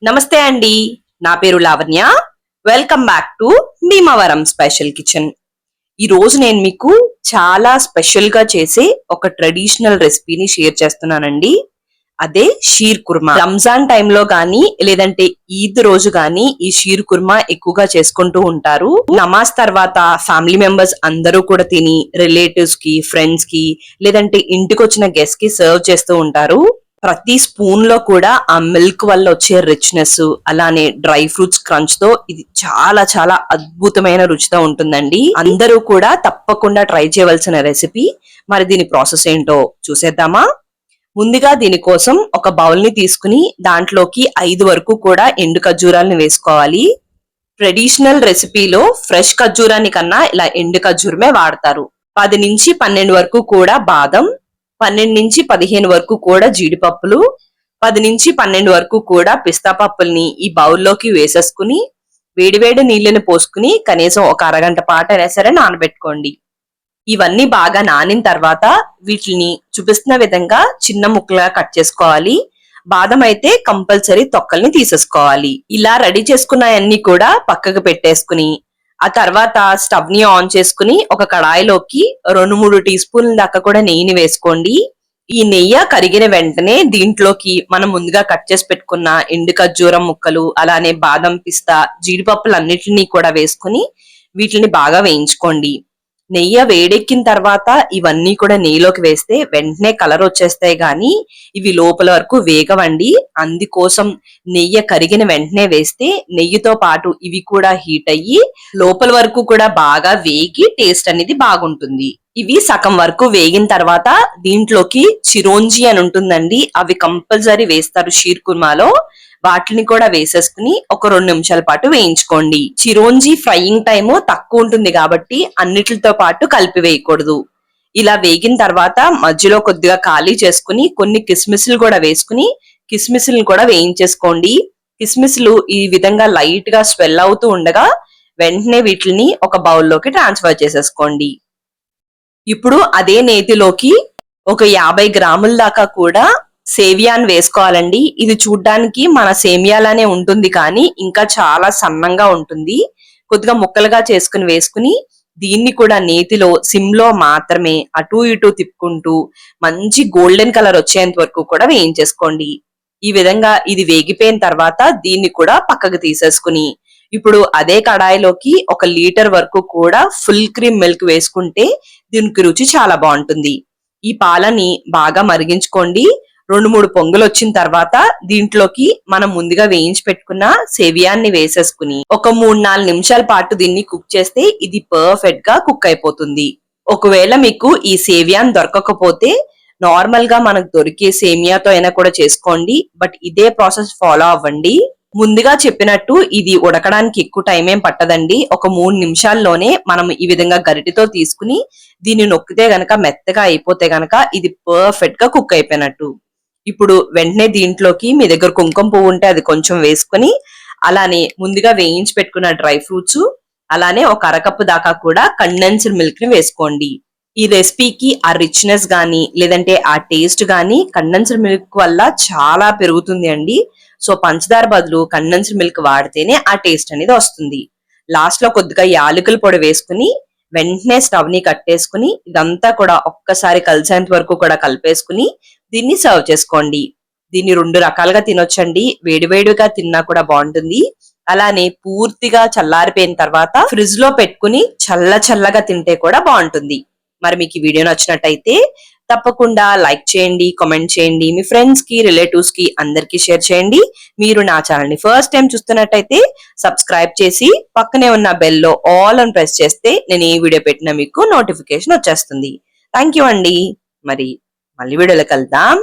నమస్తే అండి. నా పేరు Lavanya. Welcome back to Bhimavaram special kitchen. ఈ రోజు నేను మీకు చాలా స్పెషల్ గా చేసే ఒక ట్రెడిషనల్ రెసిపీని షేర్ చేస్తున్నానండి. అదే షీర్ కుర్మా. రంజాన్ టైంలో గానీ లేదంటే ఈద్ రోజు గానీ ఈ షీర్ కుర్మా ఎక్కువగా చేసుకుంటూ ఉంటారు. నమాజ్ తర్వాత ఫ్యామిలీ మెంబర్స్ అందరూ కూడా తిని రిలేటివ్స్ కి, ఫ్రెండ్స్ కి, లేదంటే ఇంటికి వచ్చిన గెస్ట్ కి సర్వ్ చేస్తూ ఉంటారు. ప్రతి స్పూన్ లో కూడా ఆ మిల్క్ వల్ల వచ్చే రిచ్నెస్, అలానే డ్రై ఫ్రూట్స్ క్రంచ్ తో ఇది చాలా చాలా అద్భుతమైన రుచితో ఉంటుందండి. అందరూ కూడా తప్పకుండా ట్రై చేయవలసిన రెసిపీ. మరి దీని ప్రాసెస్ ఏంటో చూసేద్దామా? ముందుగా దీనికోసం ఒక బౌల్ ని తీసుకుని దాంట్లోకి 5 వరకు కూడా ఎండు ఖర్జూరాలను వేసుకోవాలి. ట్రెడిషనల్ రెసిపీలో ఫ్రెష్ ఖర్జూరాన్ని కన్నా ఇలా ఎండు ఖర్జూరమే వాడతారు. 10 నుంచి 12 వరకు కూడా బాదం, 12 నుంచి 15 వరకు కూడా జీడిపప్పులు, 10 నుంచి 12 వరకు కూడా పిస్తా పప్పుల్ని ఈ బౌల్లోకి వేసేసుకుని వేడివేడి నీళ్ళని పోసుకుని కనీసం ఒక అరగంట పాటు అయినా సరే నానబెట్టుకోండి. ఇవన్నీ బాగా నానిన తర్వాత వీటిని చూపిస్తున్న విధంగా చిన్న ముక్కలుగా కట్ చేసుకోవాలి. బాదం అయితే కంపల్సరీ తొక్కల్ని తీసేసుకోవాలి. ఇలా రెడీ చేసుకున్నవన్నీ కూడా పక్కకు పెట్టేసుకుని ఆ తర్వాత స్టవ్ ని ఆన్ చేసుకుని ఒక కడాయిలోకి 2-3 టీ స్పూన్ల దాకా కూడా నెయ్యిని వేసుకోండి. ఈ నెయ్యి కరిగిన వెంటనే దీంట్లోకి మనం ముందుగా కట్ చేసి పెట్టుకున్న ఎండు ఖర్జూరం ముక్కలు, అలానే బాదం, పిస్తా, జీడిపప్పులన్నిటినీ కూడా వేసుకుని వీటిని బాగా వేయించుకోండి. నెయ్యి వేడెక్కిన తర్వాత ఇవన్నీ కూడా నెయ్యిలోకి వేస్తే వెంటనే కలర్ వచ్చేస్తాయి గాని ఇవి లోపల వరకు వేగవండి. అందుకోసం నెయ్యి కరిగిన వెంటనే వేస్తే నెయ్యితో పాటు ఇవి కూడా హీట్ అయ్యి లోపల వరకు కూడా బాగా వేగి టేస్ట్ అనేది బాగుంటుంది. ఇవి సగం వరకు వేగిన తర్వాత దీంట్లోకి చిరోంజి అని ఉంటుందండి, అవి కంపల్సరీ వేస్తారు షీర్ కుర్మాలో. వాటిని కూడా వేసేసుకుని ఒక 2 నిమిషాల పాటు వేయించుకోండి. చిరోంజి ఫ్రైయింగ్ టైము తక్కువ ఉంటుంది కాబట్టి అన్నిటితో పాటు కలిపి వేయకూడదు. ఇలా వేగిన తర్వాత మధ్యలో కొద్దిగా ఖాళీ చేసుకుని కొన్ని కిస్మిస్లు కూడా వేసుకుని కిస్మిస్లను కూడా వేయించేసుకోండి. కిస్మిస్లు ఈ విధంగా లైట్ గా స్వెల్ అవుతూ ఉండగా వెంటనే వీటిని ఒక బౌల్లోకి ట్రాన్స్ఫర్ చేసేసుకోండి. ఇప్పుడు అదే నేతిలోకి ఒక 50 గ్రాముల దాకా కూడా సేమియాని వేసుకోవాలండి. ఇది చూడ్డానికి మన సేమియాలానే ఉంటుంది కానీ ఇంకా చాలా సన్నంగా ఉంటుంది. కొద్దిగా ముక్కలుగా చేసుకుని వేసుకుని దీన్ని కూడా నేతిలో సిమ్ లో మాత్రమే అటు ఇటు తిప్పుకుంటూ మంచి గోల్డెన్ కలర్ వచ్చేంత వరకు కూడా వేయించేసుకోండి. ఈ విధంగా ఇది వేగిపోయిన తర్వాత దీన్ని కూడా పక్కకు తీసేసుకుని ఇప్పుడు అదే కడాయిలోకి 1 లీటర్ వరకు కూడా ఫుల్ క్రీమ్ మిల్క్ వేసుకుంటే దీనికి రుచి చాలా బాగుంటుంది. ఈ పాలని బాగా మరిగించుకోండి. 2-3 పొంగులు వచ్చిన తర్వాత దీంట్లోకి మనం ముందుగా వేయించి పెట్టుకున్న సేమియాన్ని వేసేసుకుని ఒక 3-4 నిమిషాల పాటు దీన్ని కుక్ చేస్తే ఇది పర్ఫెక్ట్ గా కుక్ అయిపోతుంది. ఒకవేళ మీకు ఈ సేమియాని దొరకకపోతే నార్మల్ గా మనకు దొరికే సేమియాతో అయినా కూడా చేసుకోండి. బట్ ఇదే ప్రాసెస్ ఫాలో అవ్వండి. ముందుగా చెప్పినట్టు ఇది ఉడకడానికి ఎక్కువ టైం ఏం పట్టదండి. ఒక 3 నిమిషాల్లోనే మనం ఈ విధంగా గరిటెతో తీసుకుని దీన్ని నొక్కితే గనక మెత్తగా అయిపోతే గనక ఇది పర్ఫెక్ట్ గా కుక్ అయిపోయినట్టు. ఇప్పుడు వెంటనే దీంట్లోకి మీ దగ్గర కుంకుమ పువ్వు ఉంటే అది కొంచెం వేసుకుని అలానే ముందుగా వేయించి పెట్టుకున్న డ్రై ఫ్రూట్స్, అలానే ఒక అరకప్పు దాకా కూడా కండెన్స్డ్ మిల్క్ ని వేసుకోండి. ఈ రెసిపీకి ఆ రిచ్నెస్ గానీ లేదంటే ఆ టేస్ట్ గానీ కండెన్స్డ్ మిల్క్ వల్ల చాలా పెరుగుతుంది అండి. సో పంచదార బదులు కండెన్స్డ్ మిల్క్ వాడితేనే ఆ టేస్ట్ అనేది వస్తుంది. లాస్ట్ లో కొద్దిగా యాలకుల పొడి వేసుకుని వెంటనే స్టవ్ ని కట్టేసుకుని ఇదంతా కూడా ఒక్కసారి కలిసేంత వరకు కూడా కలిపేసుకుని దీన్ని సర్వ్ చేసుకోండి. దీన్ని 2 రకాలుగా తినొచ్చండి. వేడివేడిగా తిన్నా కూడా బాగుంటుంది. అలానే పూర్తిగా చల్లారిపోయిన తర్వాత ఫ్రిడ్జ్ లో పెట్టుకుని చల్లగా తింటే కూడా బాగుంటుంది. మరి మీకు ఈ వీడియో నచ్చినట్టయితే తప్పకుండా లైక్ చేయండి, కామెంట్ చేయండి, మీ ఫ్రెండ్స్ కి, రిలేటివ్స్ కి అందరికి షేర్ చేయండి. మీరు నా ఛానల్ ని ఫస్ట్ టైం చూస్తున్నట్టయితే సబ్స్క్రైబ్ చేసి పక్కనే ఉన్న బెల్ లో ఆల్ అని ప్రెస్ చేస్తే నేను ఏ వీడియో పెట్టినా మీకు నోటిఫికేషన్ వచ్చేస్తుంది. థ్యాంక్ యూ అండి. మరి మళ్ళీ వీడియోలో కలుద్దాం.